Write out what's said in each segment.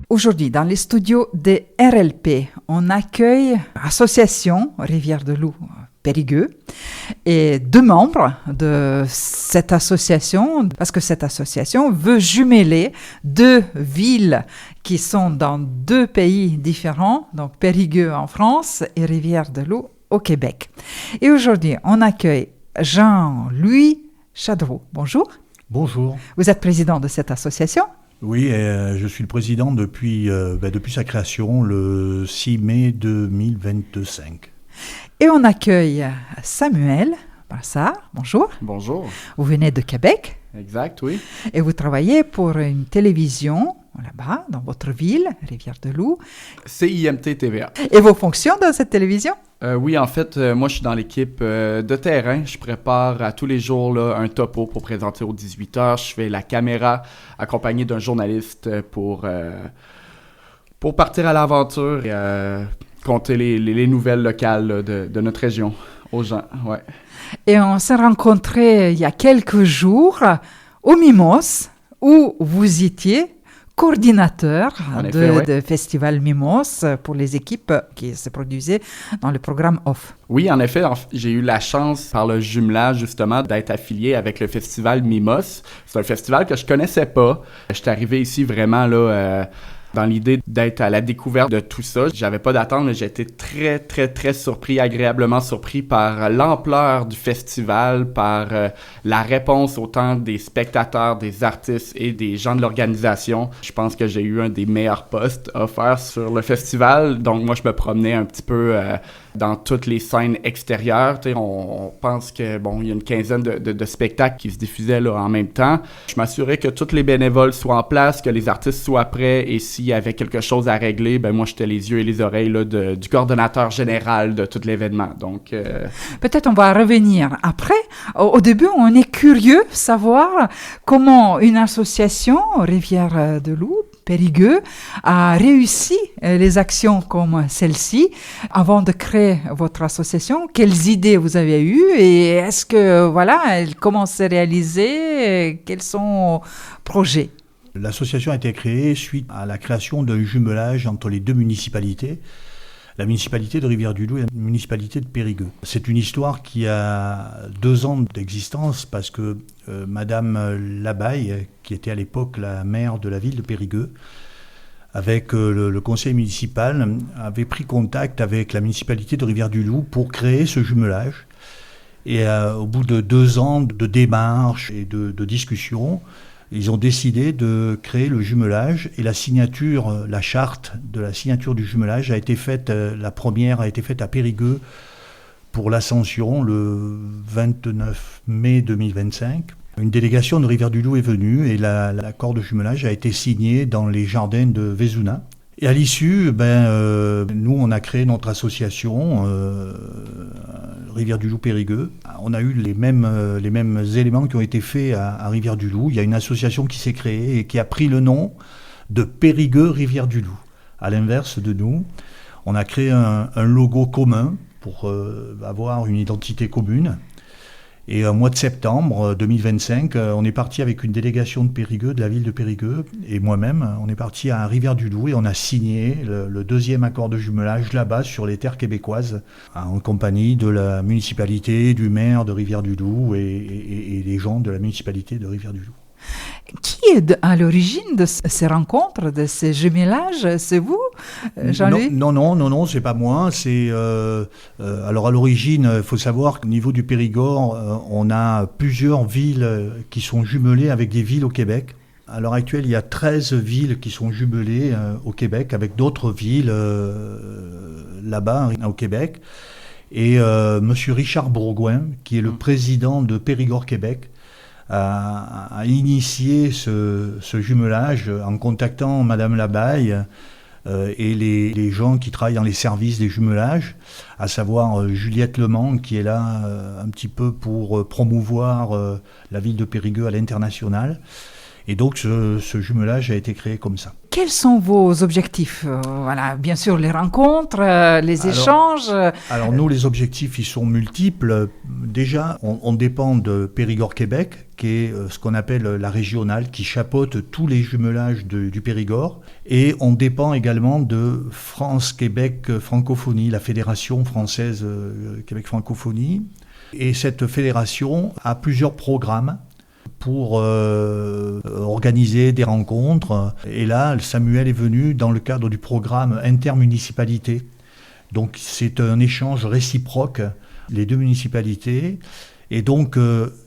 Aujourd'hui, dans les studios de RLP, on accueille l'association Rivière de Loup Périgueux et 2 membres de cette association, parce que cette association veut jumeler 2 villes qui sont dans 2 pays différents, donc Périgueux en France et Rivière de Loup au Québec. Et aujourd'hui, on accueille Jean-Louis Chadreau. Bonjour. Bonjour. Vous êtes président de cette association? Oui, je suis le président depuis sa création, le 6 mai 2025. Et on accueille Samuel Brassard. Bonjour. Bonjour. Vous venez de Québec. Exact, oui. Et vous travaillez pour une télévision là-bas, dans votre ville, Rivière-de-Loup. CIMT TVA. Et vos fonctions dans cette télévision? Oui, en fait, moi, je suis dans l'équipe de terrain. Je prépare à tous les jours là, un topo pour présenter aux 18h. Je fais la caméra accompagné d'un journaliste pour partir à l'aventure et compter les nouvelles locales là, de notre région aux gens. Ouais. Et on s'est rencontrés il y a quelques jours au Mimos, où vous étiez coordinateur de Festival Mimos pour les équipes qui se produisaient dans le programme OFF. Oui, en effet, j'ai eu la chance, par le jumelage, justement, d'être affilié avec le Festival Mimos. C'est un festival que je connaissais pas. Je suis arrivé ici vraiment là... dans l'idée d'être à la découverte de tout ça. J'avais pas d'attente, mais j'ai été très, très, très surpris, agréablement surpris par l'ampleur du festival, par la réponse autant des spectateurs, des artistes et des gens de l'organisation. Je pense que j'ai eu un des meilleurs postes offerts sur le festival. Donc, moi, je me promenais un petit peu dans toutes les scènes extérieures. Tu sais, on pense que, bon, il y a une quinzaine de spectacles qui se diffusaient là en même temps. Je m'assurais que tous les bénévoles soient en place, que les artistes soient prêts et s'il y avait quelque chose à régler, ben moi, j'étais les yeux et les oreilles là, du coordonnateur général de tout l'événement. Donc, peut-être on va revenir après. Au début, on est curieux de savoir comment une association, Rivière de Loup, Périgueux, a réussi les actions comme celle-ci. Avant de créer votre association, quelles idées vous avez eues et est-ce que, voilà, elle commence à se réaliser? Quels sont vos projets? L'association a été créée suite à la création d'un jumelage entre les 2 municipalités, la municipalité de Rivière-du-Loup et la municipalité de Périgueux. C'est une histoire qui a 2 ans d'existence parce que Madame Labaille, qui était à l'époque la maire de la ville de Périgueux, avec le conseil municipal, avait pris contact avec la municipalité de Rivière-du-Loup pour créer ce jumelage. Et au bout de 2 ans de démarches et de discussions, ils ont décidé de créer le jumelage et la charte de la signature du jumelage a été faite, la première a été faite à Périgueux pour l'Ascension le 29 mai 2025. Une délégation de Rivière-du-Loup est venue et l'accord de jumelage a été signé dans les jardins de Vézuna. Et à l'issue, nous, on a créé notre association Rivière-du-Loup Périgueux. On a eu les mêmes éléments qui ont été faits à Rivière-du-Loup. Il y a une association qui s'est créée et qui a pris le nom de Périgueux Rivière-du-Loup. À l'inverse de nous, on a créé un logo commun pour avoir une identité commune. Et au mois de septembre 2025, on est parti avec une délégation de Périgueux, de la ville de Périgueux, et moi-même, on est parti à Rivière-du-Loup et on a signé le 2e accord de jumelage là-bas sur les terres québécoises, en compagnie de la municipalité, du maire de Rivière-du-Loup et les gens de la municipalité de Rivière-du-Loup. Qui est à l'origine de ces rencontres, de ces jumelages? C'est vous, Jean-Louis? Non, c'est pas moi. Alors à l'origine, il faut savoir qu'au niveau du Périgord, on a plusieurs villes qui sont jumelées avec des villes au Québec. À l'heure actuelle, il y a 13 villes qui sont jumelées au Québec avec d'autres villes là-bas au Québec. Et Monsieur Richard Bourgoin, qui est le président de Périgord Québec, a initié ce jumelage en contactant Madame Labaille et les gens qui travaillent dans les services des jumelages, à savoir Juliette Lemang qui est là un petit peu pour promouvoir la ville de Périgueux à l'international. Et donc ce jumelage a été créé comme ça. Quels sont vos objectifs? Voilà, bien sûr, les rencontres, les échanges. Alors nous, les objectifs, ils sont multiples. Déjà, on dépend de Périgord Québec, qui est ce qu'on appelle la régionale, qui chapeaute tous les jumelages du Périgord. Et on dépend également de France-Québec Francophonie, la Fédération française Québec Francophonie. Et cette fédération a plusieurs programmes pour organiser des rencontres. Et là, Samuel est venu dans le cadre du programme intermunicipalité. Donc c'est un échange réciproque, les deux municipalités. Et donc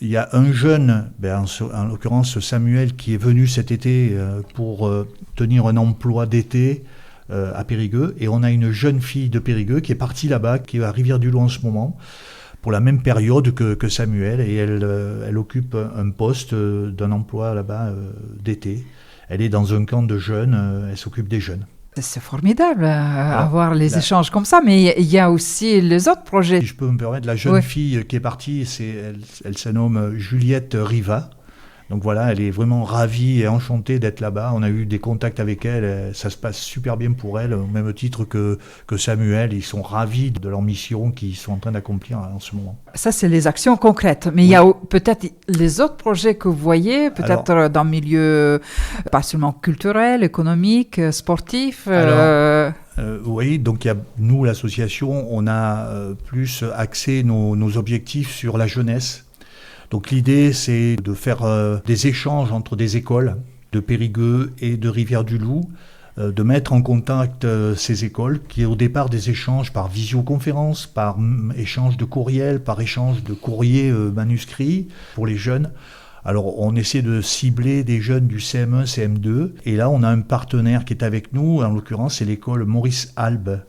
il y a un jeune, en l'occurrence Samuel, qui est venu cet été pour tenir un emploi d'été à Périgueux. Et on a une jeune fille de Périgueux qui est partie là-bas, qui est à Rivière-du-Loup en ce moment, pour la même période que Samuel, et elle occupe un poste d'un emploi là-bas d'été. Elle est dans un camp de jeunes, elle s'occupe des jeunes. C'est formidable avoir les échanges comme ça, mais il y a aussi les autres projets. Si je peux me permettre, la jeune fille qui est partie, elle se nomme Juliette Riva. Donc voilà, elle est vraiment ravie et enchantée d'être là-bas. On a eu des contacts avec elle, ça se passe super bien pour elle, au même titre que Samuel. Ils sont ravis de leur mission qu'ils sont en train d'accomplir en ce moment. Ça, c'est les actions concrètes. Mais il y a peut-être les autres projets que vous voyez, peut-être dans le milieu pas seulement culturel, économique, sportif. Oui, donc nous, l'association, on a plus axé nos objectifs sur la jeunesse. Donc l'idée, c'est de faire des échanges entre des écoles de Périgueux et de Rivière-du-Loup, de mettre en contact ces écoles, qui est au départ des échanges par visioconférence, par échange de courriel, par échange de courriers manuscrits pour les jeunes. Alors on essaie de cibler des jeunes du CM1, CM2, et là on a un partenaire qui est avec nous, en l'occurrence c'est l'école Maurice Albe,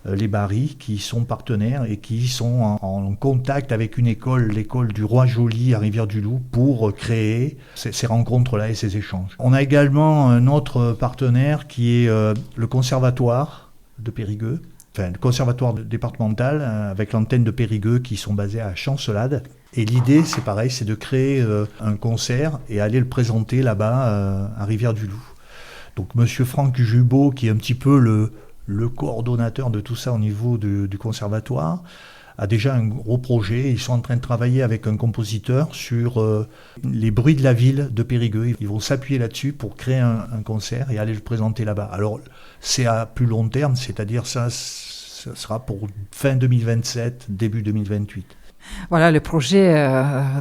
les Barry, qui sont partenaires et qui sont en contact avec une école, l'école du Roi Joli à Rivière-du-Loup, pour créer ces rencontres-là et ces échanges. On a également un autre partenaire qui est le Conservatoire de Périgueux, enfin le Conservatoire départemental avec l'antenne de Périgueux qui sont basés à Chancelade. Et l'idée, c'est pareil, c'est de créer un concert et aller le présenter là-bas à Rivière-du-Loup. Donc monsieur Franck Jubot, qui est un petit peu le coordonnateur de tout ça au niveau du conservatoire, a déjà un gros projet. Ils sont en train de travailler avec un compositeur sur les bruits de la ville de Périgueux. Ils vont s'appuyer là-dessus pour créer un concert et aller le présenter là-bas. Alors, c'est à plus long terme, c'est-à-dire ça sera pour fin 2027, début 2028. Voilà le projet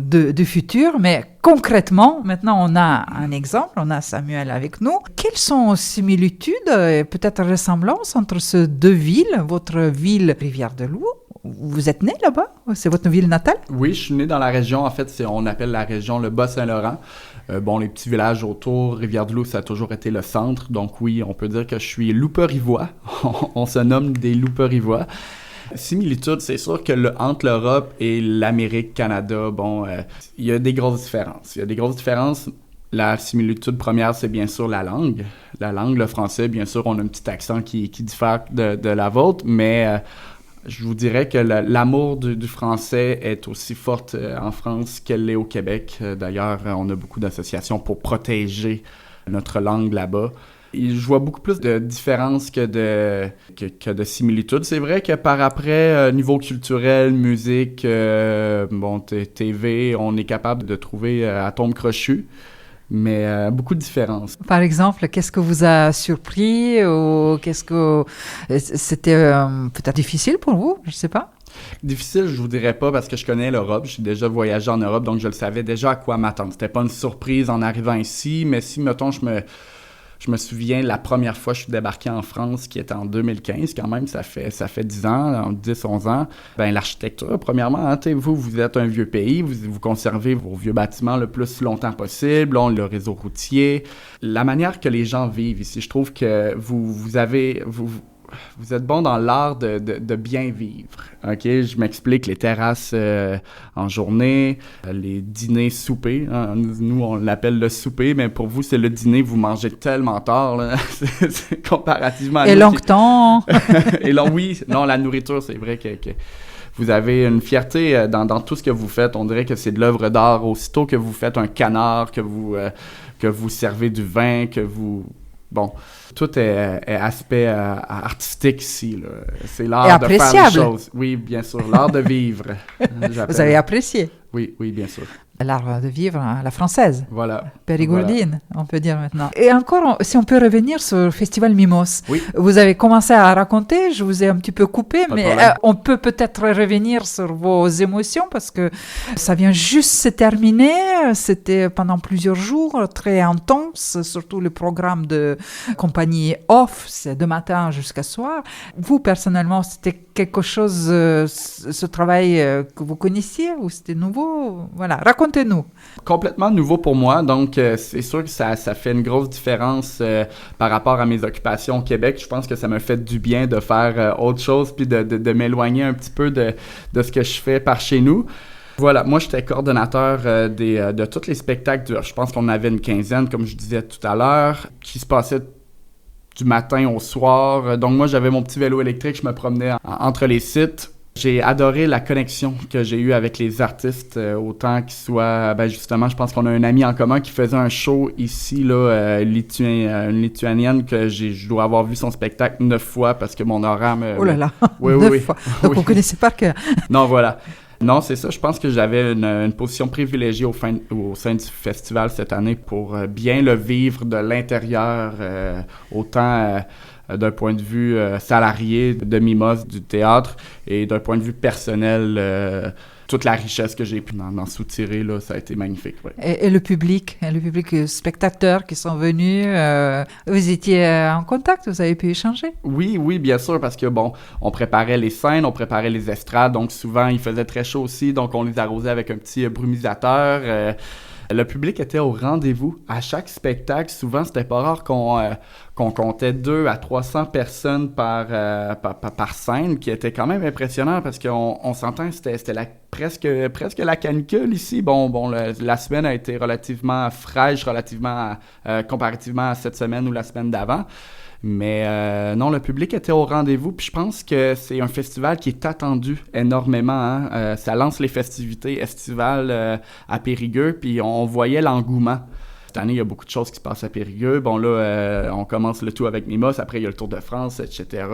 de futur, mais concrètement, maintenant on a un exemple, on a Samuel avec nous. Quelles sont similitudes et peut-être ressemblances entre ces deux villes, votre ville Rivière-du-Loup? Vous êtes né là-bas? C'est votre ville natale? Oui, je suis né dans la région, en fait, on appelle la région le Bas-Saint-Laurent. Les petits villages autour, Rivière-du-Loup, ça a toujours été le centre, donc oui, on peut dire que je suis louper-rivois. On se nomme des louper-rivois. Similitude, c'est sûr que entre l'Europe et l'Amérique, Canada, il y a des grosses différences. La similitude première, c'est bien sûr la langue. La langue, le français, bien sûr, on a un petit accent qui diffère de la vôtre, mais je vous dirais que l'amour du français est aussi forte en France qu'elle l'est au Québec. D'ailleurs, on a beaucoup d'associations pour protéger notre langue là-bas. Je vois beaucoup plus de différences que de similitudes. C'est vrai que par après, niveau culturel, musique, TV, on est capable de trouver atomes crochus, mais beaucoup de différences. Par exemple, qu'est-ce que vous a surpris ou qu'est-ce que c'était peut-être difficile pour vous? Je ne sais pas. Difficile, je vous dirais pas, parce que je connais l'Europe. J'ai déjà voyagé en Europe, donc je le savais déjà à quoi m'attendre. C'était pas une surprise en arrivant ici, mais si, mettons, je me souviens, la première fois que je suis débarqué en France, qui était en 2015, quand même, ça fait 10 ans, 10-11 ans. L'architecture, premièrement, vous êtes un vieux pays, vous conservez vos vieux bâtiments le plus longtemps possible, le réseau routier. La manière que les gens vivent ici, je trouve que vous êtes bon dans l'art de bien vivre. OK? Je m'explique, les terrasses en journée, les dîners soupers. Hein? Nous, on l'appelle le souper, mais pour vous, c'est le dîner. Vous mangez tellement tard, là. c'est comparativement à et longtemps. Oui, non, la nourriture, c'est vrai que vous avez une fierté dans tout ce que vous faites. On dirait que c'est de l'œuvre d'art. Aussitôt que vous faites un canard, que vous que vous servez du vin, que vous... Bon, tout est aspect artistique ici, là. C'est l'art de faire les choses. Oui, bien sûr, l'art de vivre. Vous avez apprécié? Oui, bien sûr. L'art de vivre à la française. Voilà. Périgourdine, on peut dire maintenant. Et encore, si on peut revenir sur le Festival Mimos. Oui. Vous avez commencé à raconter, je vous ai un petit peu coupé, mais on peut peut-être revenir sur vos émotions parce que ça vient juste se terminer. C'était pendant plusieurs jours, très intense, surtout le programme de compagnie off, c'est de matin jusqu'à soir. Vous, personnellement, c'était quelque chose, ce travail que vous connaissiez ou c'était nouveau? Voilà, racontez-nous. Complètement nouveau pour moi, donc c'est sûr que ça fait une grosse différence par rapport à mes occupations au Québec. Je pense que ça me fait du bien de faire autre chose puis de m'éloigner un petit peu de ce que je fais par chez nous. Voilà, moi j'étais coordonnateur de tous les spectacles, je pense qu'on avait une quinzaine, comme je disais tout à l'heure, qui se passaient du matin au soir. Donc moi j'avais mon petit vélo électrique, je me promenais entre les sites. J'ai adoré la connexion que j'ai eue avec les artistes, autant qu'ils soient... justement, je pense qu'on a un ami en commun qui faisait un show ici, là, une Lituanienne que je dois avoir vu son spectacle 9 fois parce que mon horaire me... Oh là là, oui, 9 fois. Donc vous connaissez par cœur. Non, voilà. Non, c'est ça. Je pense que j'avais une position privilégiée au sein du festival cette année pour bien le vivre de l'intérieur, autant... d'un point de vue salarié de Mimos, du théâtre, et d'un point de vue personnel, toute la richesse que j'ai pu en soutirer, là, ça a été magnifique. Ouais. Et le public spectateurs qui sont venus, vous étiez en contact, vous avez pu échanger? Oui, bien sûr, parce que bon, on préparait les scènes, on préparait les estrades, donc souvent il faisait très chaud aussi, donc on les arrosait avec un petit brumisateur. Le public était au rendez-vous. À chaque spectacle, souvent, c'était pas rare qu'on comptait 200 à 300 personnes par scène, qui était quand même impressionnant parce qu'on s'entend, c'était presque la canicule ici. Bon, la semaine a été relativement fraîche, comparativement à cette semaine ou la semaine d'avant. Mais non, le public était au rendez-vous, puis je pense que c'est un festival qui est attendu énormément. Ça lance les festivités estivales à Périgueux, puis on voyait l'engouement. Cette année, il y a beaucoup de choses qui se passent à Périgueux. Bon, là, on commence le tout avec Mimos, après il y a le Tour de France, etc.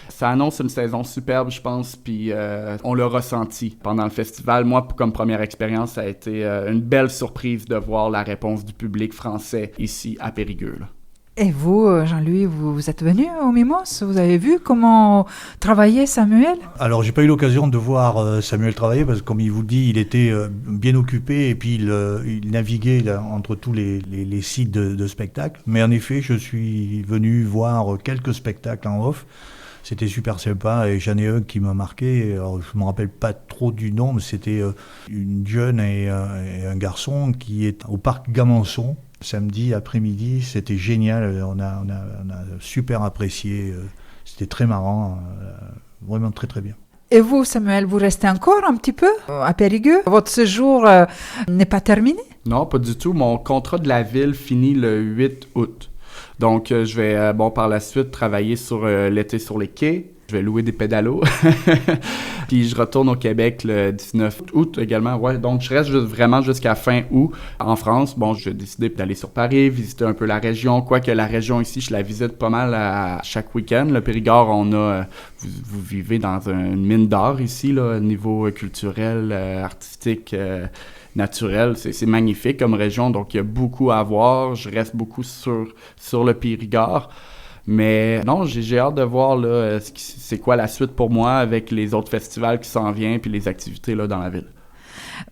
Ça annonce une saison superbe, je pense, puis on l'a ressenti pendant le festival. Moi, comme première expérience, ça a été une belle surprise de voir la réponse du public français ici à Périgueux, là. Et vous, Jean-Louis, vous êtes venu au Mimos? Vous avez vu comment travaillait Samuel? Alors, j'ai pas eu l'occasion de voir Samuel travailler parce que, comme il vous dit, il était bien occupé et puis il naviguait là, entre tous les sites de spectacles. Mais en effet, je suis venu voir quelques spectacles en off. C'était super sympa et j'en ai un qui m'a marqué. Alors, je ne me rappelle pas trop du nom, mais c'était une jeune et un garçon qui est au parc Gamançon. Samedi après-midi, c'était génial, on a super apprécié, c'était très marrant, vraiment très très bien. Et vous, Samuel, vous restez encore un petit peu à Périgueux? Votre séjour n'est pas terminé? Non, pas du tout. Mon contrat de la ville finit le 8 août. Donc, je vais, par la suite, travailler sur l'été sur les quais. Je vais louer des pédalos. Puis je retourne au Québec le 19 août également. Ouais, donc je reste vraiment jusqu'à fin août en France. Bon, j'ai décidé d'aller sur Paris, visiter un peu la région. Quoique la région ici, je la visite pas mal à chaque week-end. Le Périgord, vous vivez dans une mine d'or ici, là, au niveau culturel, artistique, naturel. C'est magnifique comme région, donc il y a beaucoup à voir. Je reste beaucoup sur le Périgord. Mais non, j'ai hâte de voir là, c'est quoi la suite pour moi avec les autres festivals qui s'en viennent puis les activités là, dans la ville.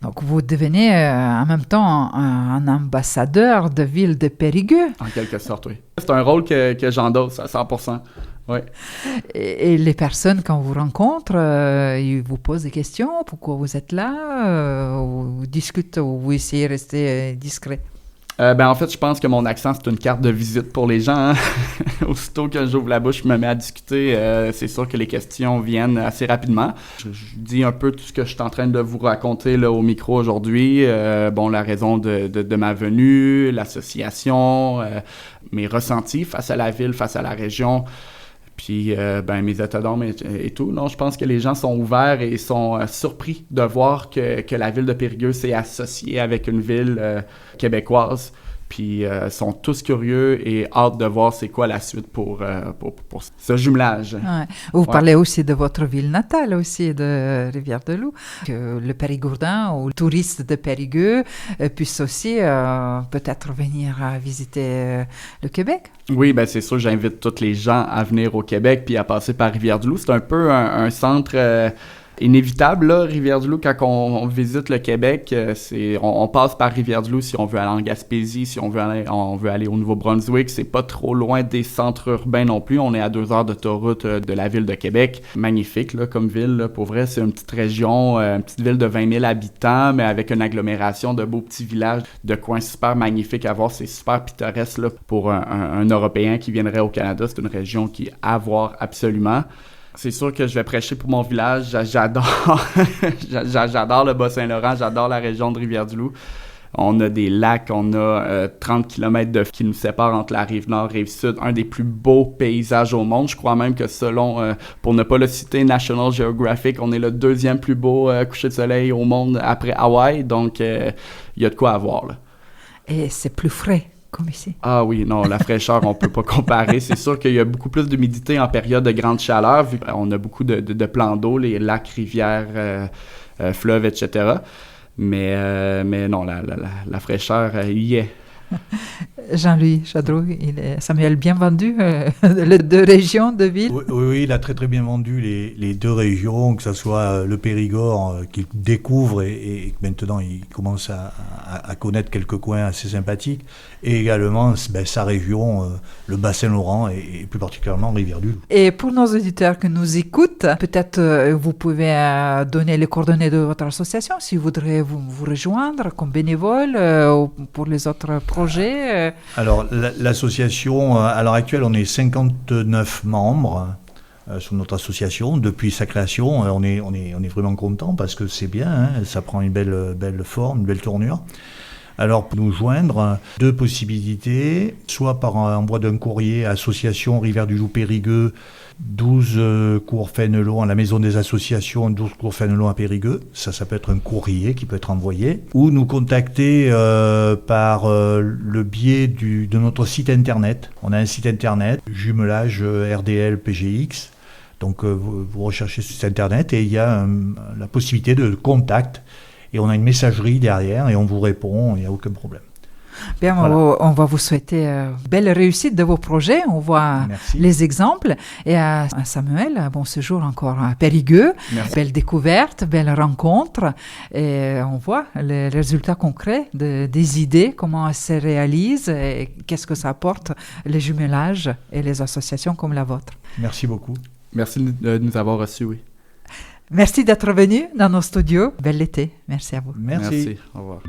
Donc vous devenez en même temps un ambassadeur de ville de Périgueux. En quelque sorte, oui. C'est un rôle que j'endosse à 100%. Oui. Et les personnes, quand vous rencontrent, ils vous posent des questions. Pourquoi vous êtes là? Vous discutez ou vous essayez de rester discret? En fait, je pense que mon accent, c'est une carte de visite pour les gens. Hein? Aussitôt que j'ouvre la bouche, je me mets à discuter. C'est sûr que les questions viennent assez rapidement. Je dis un peu tout ce que je suis en train de vous raconter là, au micro aujourd'hui. La raison de ma venue, l'association, mes ressentis face à la ville, face à la région. Puis mes états d'âme et tout. Non, je pense que les gens sont ouverts et sont surpris de voir que la ville de Périgueux s'est associée avec une ville québécoise. Puis sont tous curieux et hâte de voir c'est quoi la suite pour ce jumelage. Ouais. Vous parlez aussi de votre ville natale aussi, de Rivière-du-Loup, que le Périgourdin ou le touriste de Périgueux puisse aussi peut-être venir visiter le Québec. Oui, ben c'est sûr, j'invite tous les gens à venir au Québec puis à passer par Rivière-du-Loup. C'est un peu un centre inévitable, là, Rivière-du-Loup. Quand on visite le Québec, on passe par Rivière-du-Loup si on veut aller en Gaspésie, si on veut aller au Nouveau-Brunswick. C'est pas trop loin des centres urbains non plus. On est à 2 heures d'autoroute de la ville de Québec. Magnifique, là, comme ville, là. Pour vrai, c'est une petite région, une petite ville de 20 000 habitants, mais avec une agglomération de beaux petits villages, de coins super magnifiques à voir. C'est super pittoresque, là. Pour un Européen qui viendrait au Canada, c'est une région qui est à voir absolument. C'est sûr que je vais prêcher pour mon village. J'adore j'adore le Bas-Saint-Laurent, j'adore la région de Rivière-du-Loup. On a des lacs, on a 30 km qui nous séparent entre la rive nord et rive sud. Un des plus beaux paysages au monde. Je crois même que selon, pour ne pas le citer, National Geographic, on est le 2e plus beau coucher de soleil au monde après Hawaï. Donc, il y a de quoi à voir, là. Et c'est plus frais. Comme ici. Ah oui, non, la fraîcheur, on peut pas comparer. C'est sûr qu'il y a beaucoup plus d'humidité en période de grande chaleur, vu qu'on a beaucoup de plans d'eau, les lacs, rivières, fleuves, etc. Mais non, la fraîcheur y est. Jean-Louis Chadreau, Samuel, bien vendu les 2 régions de ville? Oui, il a très très bien vendu les 2 régions, que ce soit le Périgord qu'il découvre et maintenant il commence à connaître quelques coins assez sympathiques, et également sa région, le Bas-Saint-Laurent et plus particulièrement Rivière-du-Loup. Et pour nos auditeurs qui nous écoutent, peut-être vous pouvez donner les coordonnées de votre association si vous voudrez vous rejoindre comme bénévole pour les autres projets. Alors, l'association, à l'heure actuelle, on est 59 membres sur notre association. Depuis sa création, on est vraiment content parce que c'est bien, hein, ça prend une belle forme, une belle tournure. Alors, pour nous joindre, 2 possibilités, soit par envoi d'un courrier à Association Rivière-du-Loup Périgueux, 12 cours Fénelon à la Maison des Associations, 12 cours Fénelon à Périgueux. Ça peut être un courrier qui peut être envoyé. Ou nous contacter par le biais de notre site internet. On a un site internet, jumelage RDL PGX. Donc vous recherchez sur site internet et il y a la possibilité de contact. Et on a une messagerie derrière et on vous répond, il n'y a aucun problème. Bien, voilà. On va vous souhaiter belle réussite de vos projets. On voit les exemples. Et à Samuel, bon séjour encore à Périgueux. Merci. Belle découverte, belle rencontre. Et on voit les résultats concrets des idées, comment elles se réalisent et qu'est-ce que ça apporte, les jumelages et les associations comme la vôtre. Merci beaucoup. Merci de nous avoir reçus, oui. Merci d'être venu dans nos studios. Bel été. Merci à vous. Merci. Au revoir.